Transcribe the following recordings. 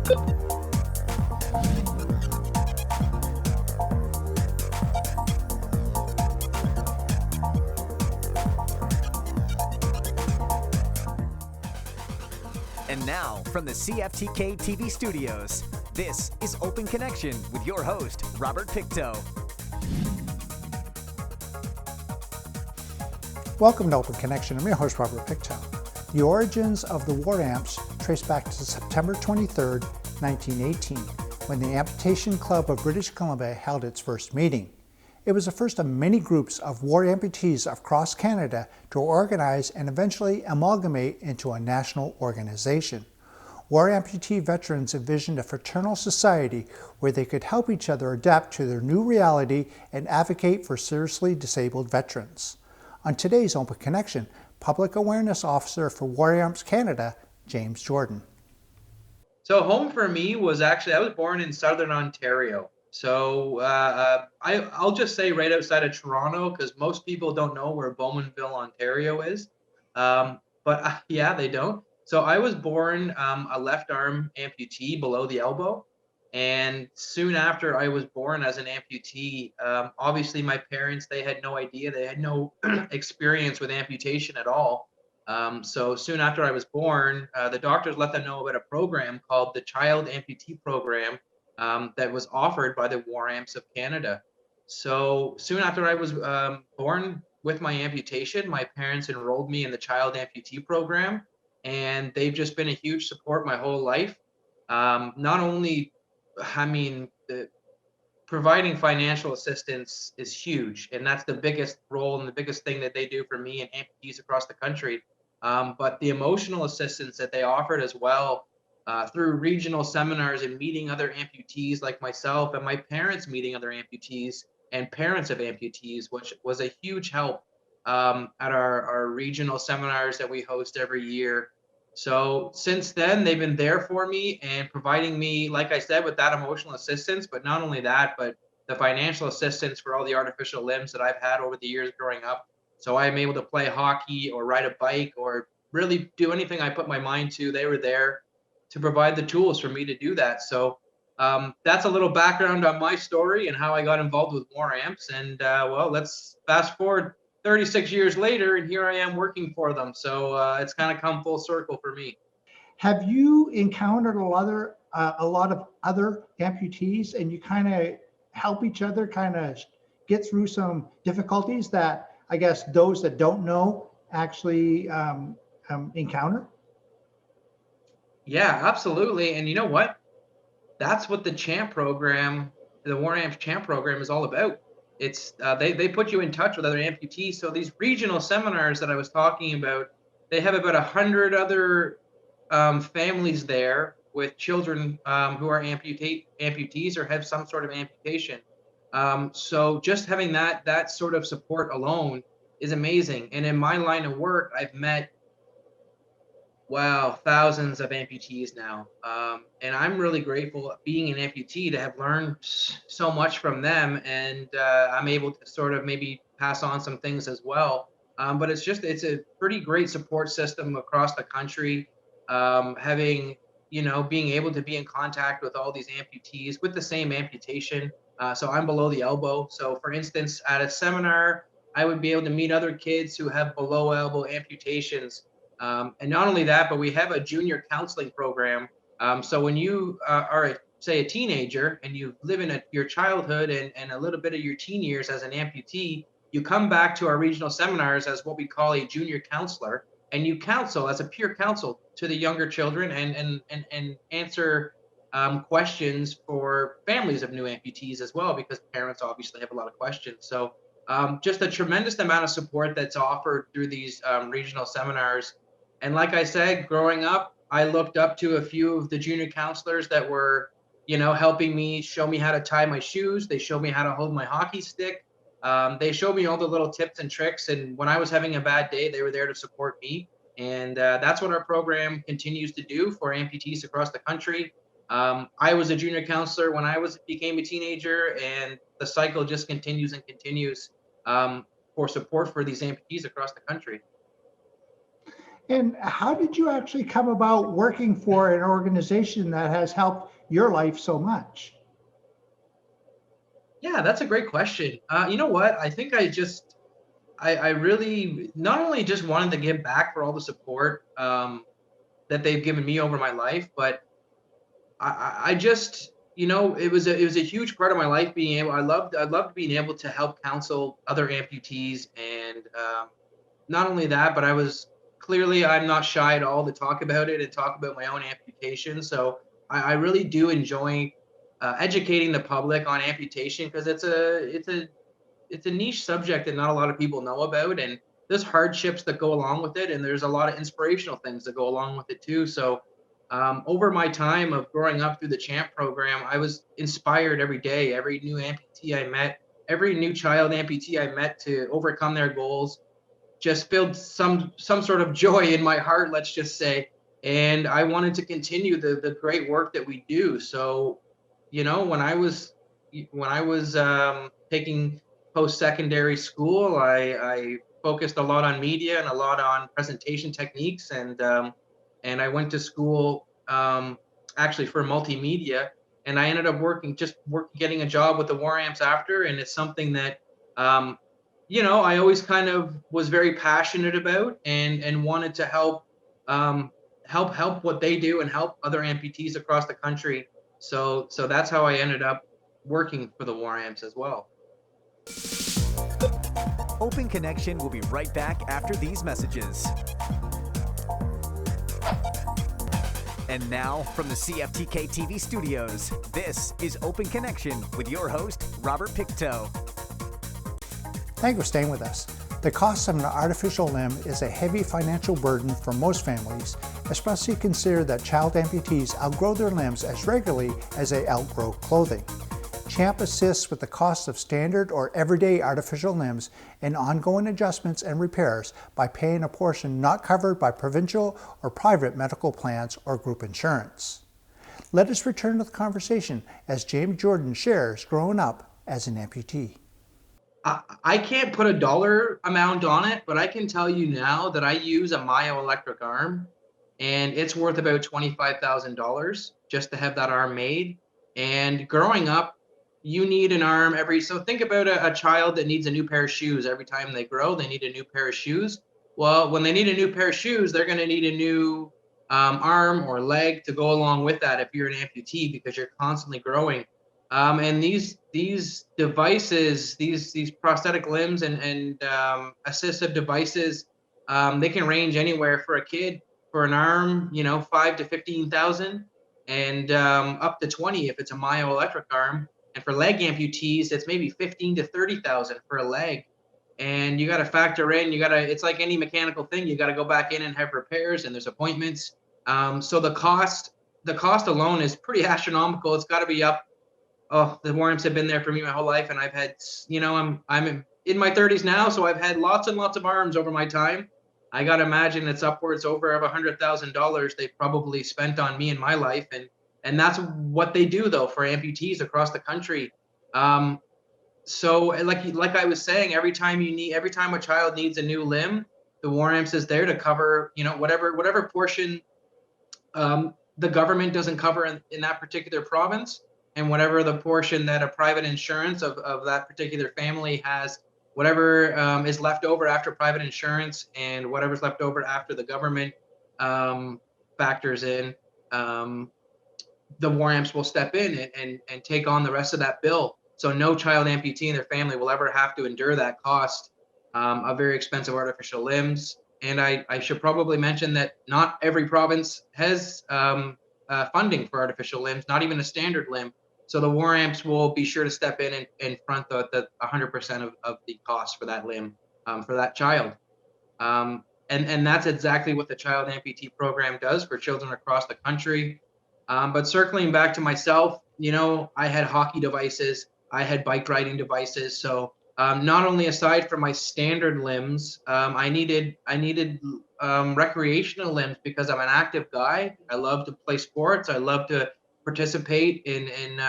And now, from the CFTK-TV studios, this is Open Connection with your host, Robert Pictou. Welcome to Open Connection. I'm your host, Robert Pictou. The origins of the War Amps trace back to September 23, 1918, when the Amputation Club of British Columbia held its first meeting. It was the first of many groups of war amputees across Canada to organize and eventually amalgamate into a national organization. War amputee veterans envisioned a fraternal society where they could help each other adapt to their new reality and advocate for seriously disabled veterans. On today's Open Connection, Public Awareness Officer for War Amps Canada, James Jordan. So home for me was actually, I was born in Southern Ontario. So I'll just say right outside of Toronto, because most people don't know where Bowmanville, Ontario is. Yeah, they don't. So I was born a left arm amputee below the elbow. And soon after I was born as an amputee, obviously my parents, they had no idea. They had no experience with amputation at all. So soon after I was born, the doctors let them know about a program called the Child Amputee Program that was offered by the War Amps of Canada. So soon after I was born with my amputation, my parents enrolled me in the Child Amputee Program, and they've just been a huge support my whole life. Not only, providing financial assistance is huge, and that's the biggest role and the biggest thing that they do for me and amputees across the country. But the emotional assistance that they offered as well, through regional seminars and meeting other amputees like myself, and my parents meeting other amputees and parents of amputees, which was a huge help at our regional seminars that we host every year. So since then, they've been there for me and providing me, like I said, with that emotional assistance, but not only that, but the financial assistance for all the artificial limbs that I've had over the years growing up. So I am able to play hockey or ride a bike or really do anything I put my mind to. They were there to provide the tools for me to do that. So that's a little background on my story and how I got involved with War Amps. And well, let's fast forward 36 years later, and here I am working for them. So it's kind of come full circle for me. Have you encountered a lot of other amputees, and you kind of help each other kind of get through some difficulties that I guess those that don't know actually encounter? Yeah, absolutely. And you know what? That's what the CHAMP program, the War Amps CHAMP program, is all about. It's they put you in touch with other amputees. So these regional seminars that I was talking about, they have about 100 other families there with children who are amputees or have some sort of amputation. So just having that sort of support alone is amazing. And in my line of work, I've met thousands of amputees now. And I'm really grateful being an amputee to have learned so much from them. And I'm able to sort of maybe pass on some things as well. But it's a pretty great support system across the country. Being able to be in contact with all these amputees with the same amputation. So I'm below the elbow. So for instance, at a seminar, I would be able to meet other kids who have below elbow amputations. And not only that, but we have a junior counseling program. So when you are, say, a teenager and you live in your childhood and a little bit of your teen years as an amputee, you come back to our regional seminars as what we call a junior counselor, and you counsel as a peer counsel to the younger children and answer questions for families of new amputees as well, because parents obviously have a lot of questions. So just a tremendous amount of support that's offered through these regional seminars. And like I said, growing up, I looked up to a few of the junior counselors that were, helping me, show me how to tie my shoes. They showed me how to hold my hockey stick. They showed me all the little tips and tricks. And when I was having a bad day, they were there to support me. And that's what our program continues to do for amputees across the country. I was a junior counselor when I became a teenager, and the cycle just continues and continues for support for these amputees across the country. And how did you actually come about working for an organization that has helped your life so much? Yeah, that's a great question. You know what? I think I really not only just wanted to give back for all the support that they've given me over my life, but I just, it was a huge part of my life being able. I loved being able to help counsel other amputees, and not only that, but I'm not shy at all to talk about it and talk about my own amputation. So I really do enjoy educating the public on amputation because it's a niche subject that not a lot of people know about, and there's hardships that go along with it, and there's a lot of inspirational things that go along with it too. So over my time of growing up through the champ program, I was inspired every day. Every new amputee I met, every new child amputee I met to overcome their goals just filled some sort of joy in my heart, let's just say. And I wanted to continue the great work that we do. So, when I was taking post-secondary school, I focused a lot on media and a lot on presentation techniques, and I went to school actually for multimedia, and I ended up getting a job with the War Amps after, and it's something that um, I always kind of was very passionate about and wanted to help what they do and help other amputees across the country. So that's how I ended up working for the War Amps as well. Open Connection will be right back after these messages. And now, from the CFTK-TV studios, this is Open Connection with your host, Robert Pictou. Thank you for staying with us. The cost of an artificial limb is a heavy financial burden for most families, especially consider that child amputees outgrow their limbs as regularly as they outgrow clothing. CHAMP assists with the cost of standard or everyday artificial limbs and ongoing adjustments and repairs by paying a portion not covered by provincial or private medical plans or group insurance. Let us return to the conversation as James Jordan shares growing up as an amputee. I can't put a dollar amount on it, but I can tell you now that I use a myoelectric arm, and it's worth about $25,000 just to have that arm made. And growing up, you need an arm so think about a child that needs a new pair of shoes every time they grow. They need a new pair of shoes. Well, when they need a new pair of shoes, they're going to need a new arm or leg to go along with that if you're an amputee, because you're constantly growing. And these devices, these prosthetic limbs and assistive devices, they can range anywhere for a kid for an arm, 5 to 15,000, and up to 20 if it's a myoelectric arm. And for leg amputees, it's maybe 15 to 30,000 for a leg. And you got to factor in, it's like any mechanical thing. You got to go back in and have repairs, and there's appointments. So the cost alone is pretty astronomical. It's got to be up. Oh, the War Amps have been there for me my whole life, and I've had, I'm in my 30s now, so I've had lots and lots of arms over my time. I got to imagine it's upwards over of $100,000 they've probably spent on me in my life, and that's what they do though for amputees across the country. So like I was saying, every time a child needs a new limb, the War Amps is there to cover, whatever portion the government doesn't cover in that particular province, and whatever the portion that a private insurance of that particular family has, whatever is left over after private insurance and whatever's left over after the government factors in, the War Amps will step in and take on the rest of that bill. So no child amputee in their family will ever have to endure that cost of very expensive artificial limbs. And I should probably mention that not every province has funding for artificial limbs, not even a standard limb. So the War Amps will be sure to step in and front the 100% of the cost for that limb for that child. And that's exactly what the Child Amputee Program does for children across the country. But circling back to myself, I had hockey devices, I had bike riding devices. So not only aside from my standard limbs, I needed recreational limbs because I'm an active guy. I love to play sports. I love to participate in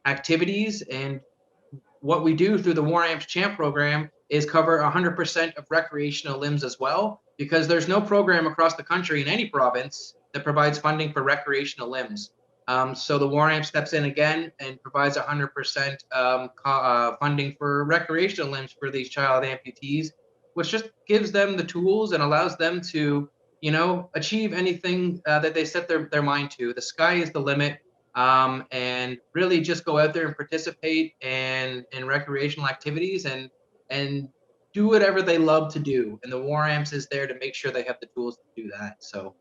activities. And what we do through the War Amps Champ program is cover 100% of recreational limbs as well. because there's no program across the country in any province that provides funding for recreational limbs. So the WARAMP steps in again and provides 100% funding for recreational limbs for these child amputees, which just gives them the tools and allows them to, achieve anything that they set their mind to. The sky is the limit, and really just go out there and participate in recreational activities and do whatever they love to do. And the WARAMPS is there to make sure they have the tools to do that. So,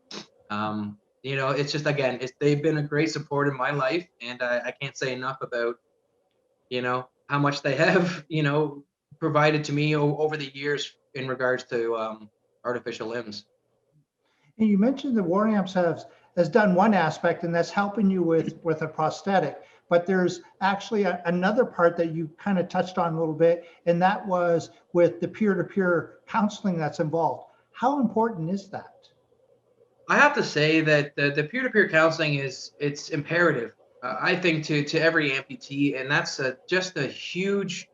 it's just, again, they've been a great support in my life, and I can't say enough about, how much they have, provided to me over the years in regards to artificial limbs. And you mentioned the WARAMPS has done one aspect, and that's helping you with a prosthetic. But there's actually another part that you kind of touched on a little bit, and that was with the peer-to-peer counseling that's involved. How important is that? I have to say that the peer-to-peer counseling it's imperative, I think, to every amputee, and that's just a huge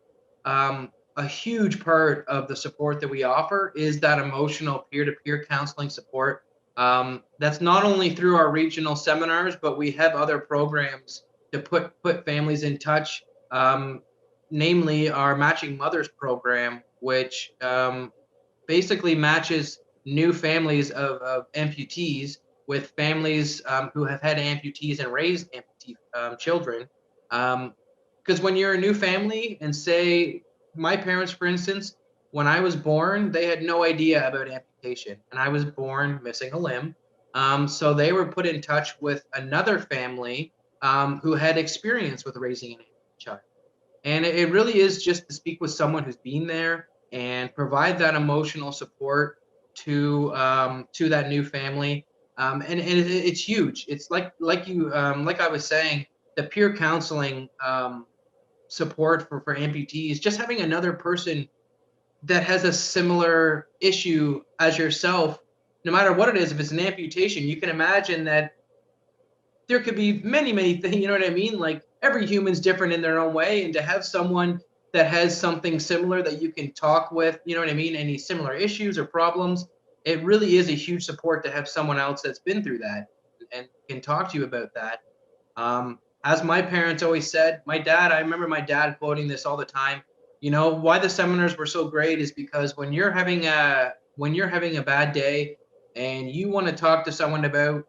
part of the support that we offer is that emotional peer-to-peer counseling support. That's not only through our regional seminars, but we have other programs to put families in touch, namely our Matching Mothers program, which basically matches new families of amputees with families who have had amputees and raised amputee children. Because when you're a new family, and say my parents, for instance, when I was born, they had no idea about amputation, and I was born missing a limb. So they were put in touch with another family who had experience with raising an amputee child. And it really is just to speak with someone who's been there and provide that emotional support to that new family, and it's huge. It's like I was saying, the peer counseling support for amputees, just having another person that has a similar issue as yourself, no matter what it is. If it's an amputation, you can imagine that there could be many things, you know what I mean? Like, every human's different in their own way, and to have someone that has something similar that you can talk with, you know what I mean, any similar issues or problems, it really is a huge support to have someone else that's been through that and can talk to you about that. As my parents always said, I remember my dad quoting this all the time, why the seminars were so great is because when you're having a bad day and you want to talk to someone about,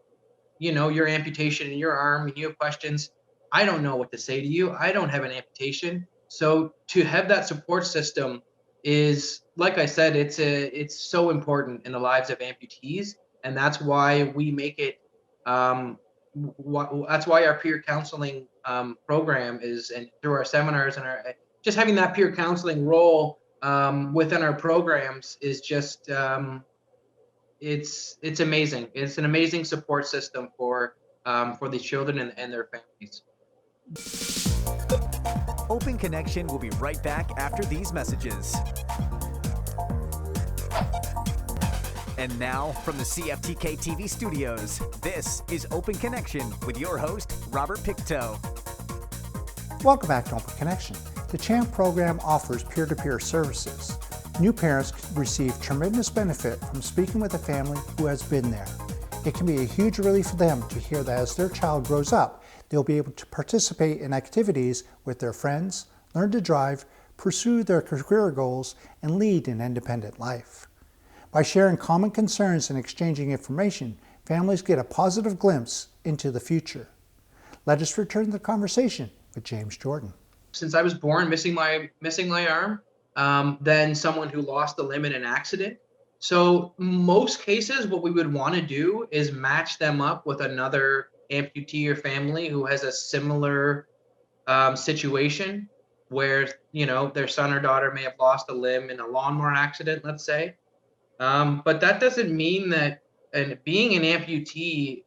your amputation in your arm, and you have questions, I don't know what to say to you. I don't have an amputation. So to have that support system is, like I said, it's so important in the lives of amputees, and that's why we make it. That's why our peer counseling program is, and through our seminars and just having that peer counseling role within our programs is just it's amazing. It's an amazing support system for these children and their families. Open Connection will be right back after these messages. And now, from the CFTK-TV studios, this is Open Connection with your host, Robert Pictou. Welcome back to Open Connection. The CHAMP program offers peer-to-peer services. New parents receive tremendous benefit from speaking with a family who has been there. It can be a huge relief for them to hear that as their child grows up, they'll be able to participate in activities with their friends, learn to drive, pursue their career goals, and lead an independent life. By sharing common concerns and exchanging information, families get a positive glimpse into the future. Let us return to the conversation with James Jordan. Since I was born missing my arm, then someone who lost a limb in an accident. So most cases, what we would want to do is match them up with another amputee or family who has a similar situation where, their son or daughter may have lost a limb in a lawnmower accident, let's say. But that doesn't mean that, and being an amputee,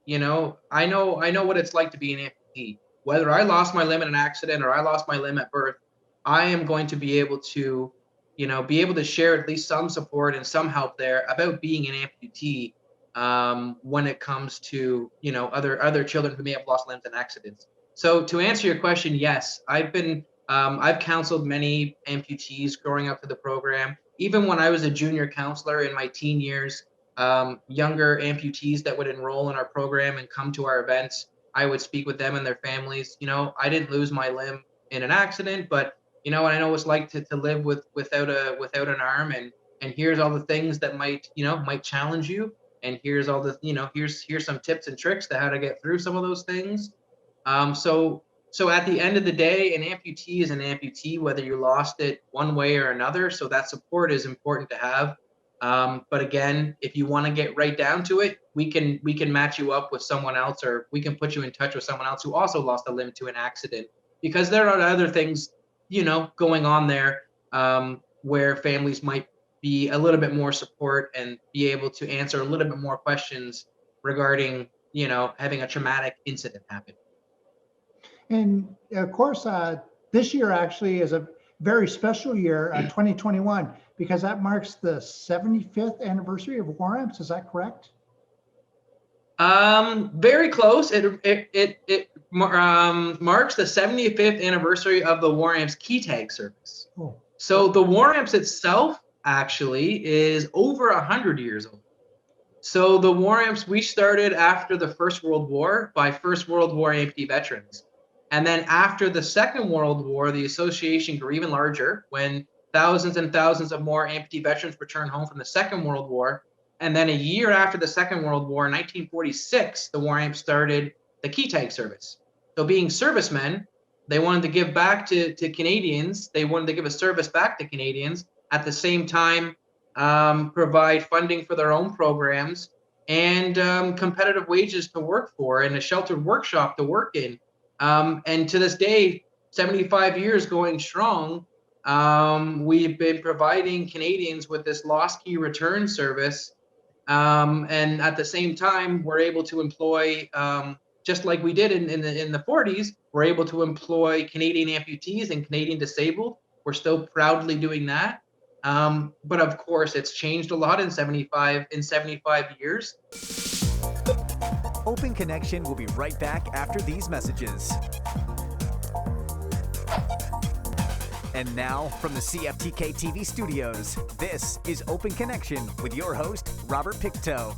I know what it's like to be an amputee. Whether I lost my limb in an accident or I lost my limb at birth, I am going to be able to, share at least some support and some help there about being an amputee when it comes to, other children who may have lost limbs in accidents. So to answer your question, yes, I've counseled many amputees growing up to the program, even when I was a junior counselor in my teen years, younger amputees that would enroll in our program and come to our events, I would speak with them and their families. I didn't lose my limb in an accident, but I know what it's like to live without an arm, and here's all the things that might challenge you, and here's all the here's some tips and tricks to how to get through some of those things. So at the end of the day, an amputee is an amputee, whether you lost it one way or another. So that support is important to have. But again, if you want to get right down to it, we can match you up with someone else, or we can put you in touch with someone else who also lost a limb to an accident, because there are other things, going on there, where families might be a little bit more support and be able to answer a little bit more questions regarding, having a traumatic incident happen. And of course, this year actually is a very special year, 2021, because that marks the 75th anniversary of War Amps. Is that correct? Very close. It marks the 75th anniversary of the War Amps key tag service. Oh. So the War Amps itself actually is over 100 years old. So the War Amps, we started after the First World War by First World War amputee veterans. And then after the Second World War, the association grew even larger when thousands and thousands of more amputee veterans returned home from the Second World War. And then a year after the Second World War, in 1946, the War Amps started the key tag service. So being servicemen, they wanted to give back to Canadians. They wanted to give a service back to Canadians, at the same time provide funding for their own programs and competitive wages to work for, and a sheltered workshop to work in. And to this day, 75 years going strong, we've been providing Canadians with this lost key return service. And at the same time, we're able to employ, just like we did in the 40s, we're able to employ Canadian amputees and Canadian disabled. We're still proudly doing that. But of course, it's changed a lot in 75 years. Open Connection will be right back after these messages. And now, from the CFTK-TV studios, this is Open Connection with your host, Robert Pictou.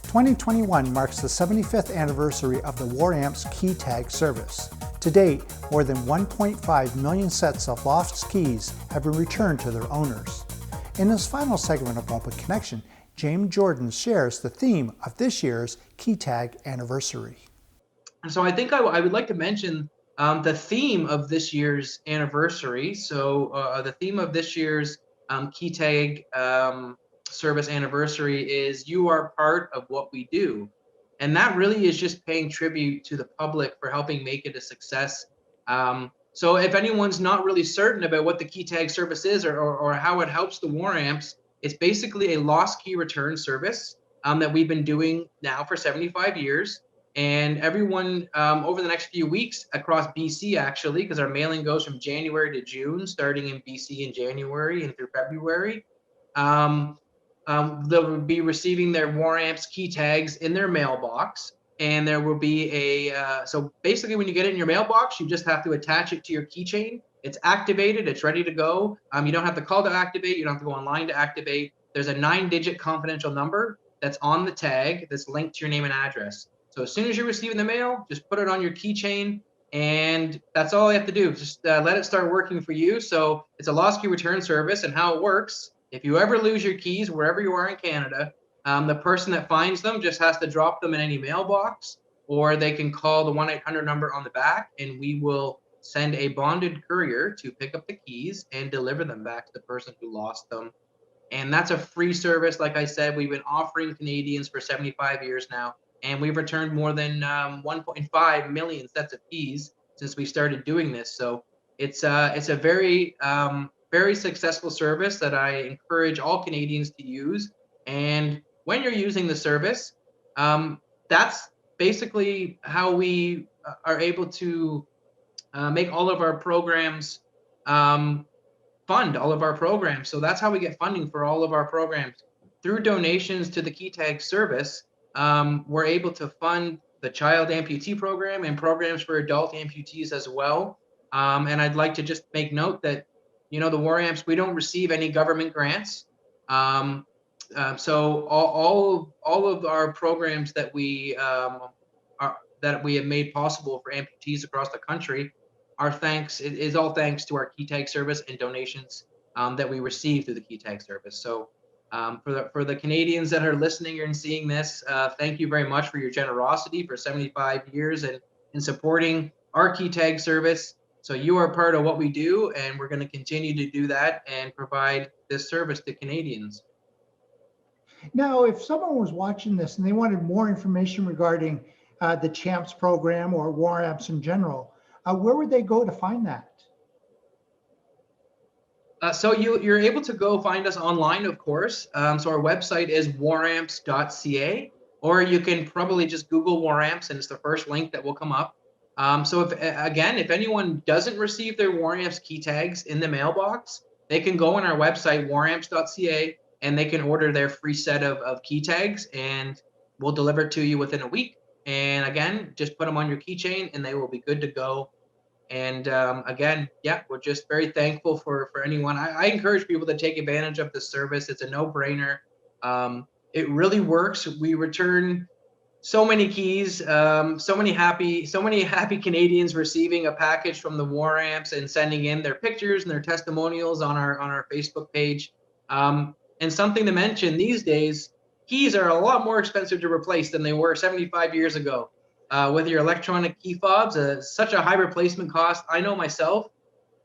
2021 marks the 75th anniversary of the War Amps key tag service. To date, more than 1.5 million sets of lost keys have been returned to their owners. In this final segment of Open Connection, James Jordan shares the theme of this year's key tag anniversary. So I think I would like to mention the theme of this year's anniversary. So the theme of this year's key tag service anniversary is "You are part of what we do." And that really is just paying tribute to the public for helping make it a success. So if anyone's not really certain about what the key tag service is, or how it helps the War Amps, it's basically a lost key return service that we've been doing now for 75 years. And everyone over the next few weeks across BC, actually, because our mailing goes from January to June, starting in BC in January and through February, they'll be receiving their War Amps key tags in their mailbox. And there will be so basically when you get it in your mailbox, you just have to attach it to your keychain. It's activated, it's ready to go. You don't have to call to activate, you don't have to go online to activate. There's a 9-digit confidential number that's on the tag that's linked to your name and address. So as soon as you're receiving the mail, just put it on your keychain, and that's all you have to do. Just let it start working for you. So it's a lost key return service, and how it works, if you ever lose your keys wherever you are in Canada, the person that finds them just has to drop them in any mailbox, or they can call the 1-800 number on the back, and we will send a bonded courier to pick up the keys and deliver them back to the person who lost them. And that's a free service. Like I said, we've been offering Canadians for 75 years now, and we've returned more than 1.5 million sets of keys since we started doing this. So it's a very, very successful service that I encourage all Canadians to use. And when you're using the service, that's basically how we are able to make all of our programs, fund all of our programs. So that's how we get funding for all of our programs. Through donations to the key tag service, we're able to fund the child amputee program and programs for adult amputees as well. And I'd like to just make note that, the War Amps, we don't receive any government grants. So all of our programs that we have made possible for amputees across the country is all thanks to our key tag service and donations that we receive through the key tag service. So for the Canadians that are listening and seeing this, thank you very much for your generosity for 75 years and in supporting our key tag service. So you are part of what we do, and we're going to continue to do that and provide this service to Canadians. Now, if someone was watching this and they wanted more information regarding the CHAMPS program or War Amps in general, where would they go to find that? So you're able to go find us online, of course. So our website is waramps.ca, or you can probably just Google War Amps and it's the first link that will come up. So if anyone doesn't receive their War Amps key tags in the mailbox, they can go on our website, waramps.ca, and they can order their free set of key tags, and we'll deliver it to you within a week. And again, just put them on your keychain and they will be good to go. And again, we're just very thankful for anyone. I encourage people to take advantage of this service. It's a no-brainer. It really works. We return so many keys, so many happy Canadians receiving a package from the War Amps and sending in their pictures and their testimonials on our Facebook page. And something to mention, these days, keys are a lot more expensive to replace than they were 75 years ago. With your electronic key fobs, such a high replacement cost. I know myself,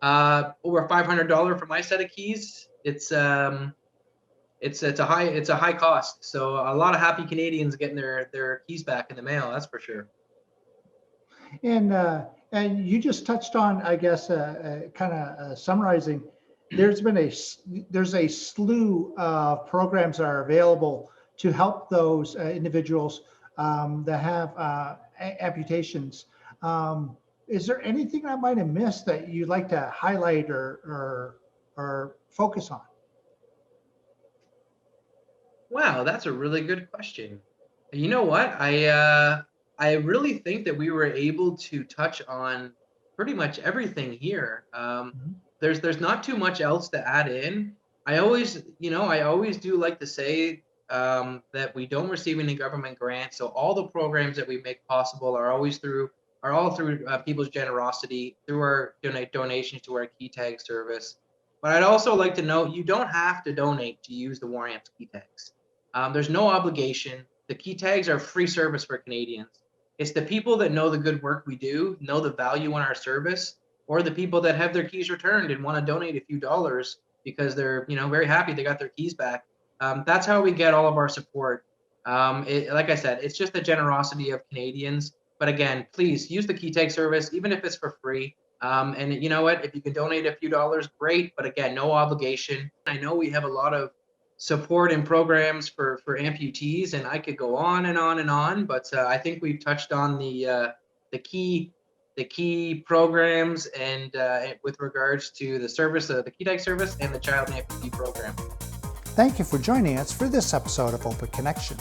over $500 for my set of keys. It's a high cost. So a lot of happy Canadians getting their keys back in the mail. That's for sure. And you just touched on, I guess, kind of summarizing. There's a slew of programs that are available to help those individuals that have amputations. Is there anything I might have missed that you'd like to highlight or focus on? Wow, that's a really good question. You know what? I really think that we were able to touch on pretty much everything here. There's not too much else to add in. I always do like to say that we don't receive any government grants. So all the programs that we make possible are all through people's generosity, through our donations to our key tag service. But I'd also like to note, you don't have to donate to use the War Amps key tags. There's no obligation. The key tags are free service for Canadians. It's the people that know the good work we do, know the value in our service, or the people that have their keys returned and want to donate a few dollars because they're very happy they got their keys back. That's how we get all of our support. Like I said, it's just the generosity of Canadians. But again, please use the key tag service, even if it's for free. And you know what? If you can donate a few dollars, great. But again, no obligation. I know we have a lot of support and programs for amputees, and I could go on and on and on. But I think we've touched on the key programs and with regards to the service, the key tag service, and the child amputee program. Thank you for joining us for this episode of Open Connection.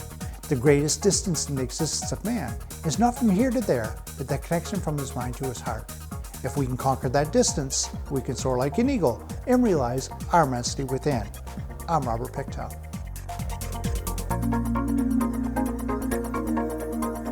The greatest distance in the existence of man is not from here to there, but the connection from his mind to his heart. If we can conquer that distance, we can soar like an eagle and realize our immensity within. I'm Robert Pictou.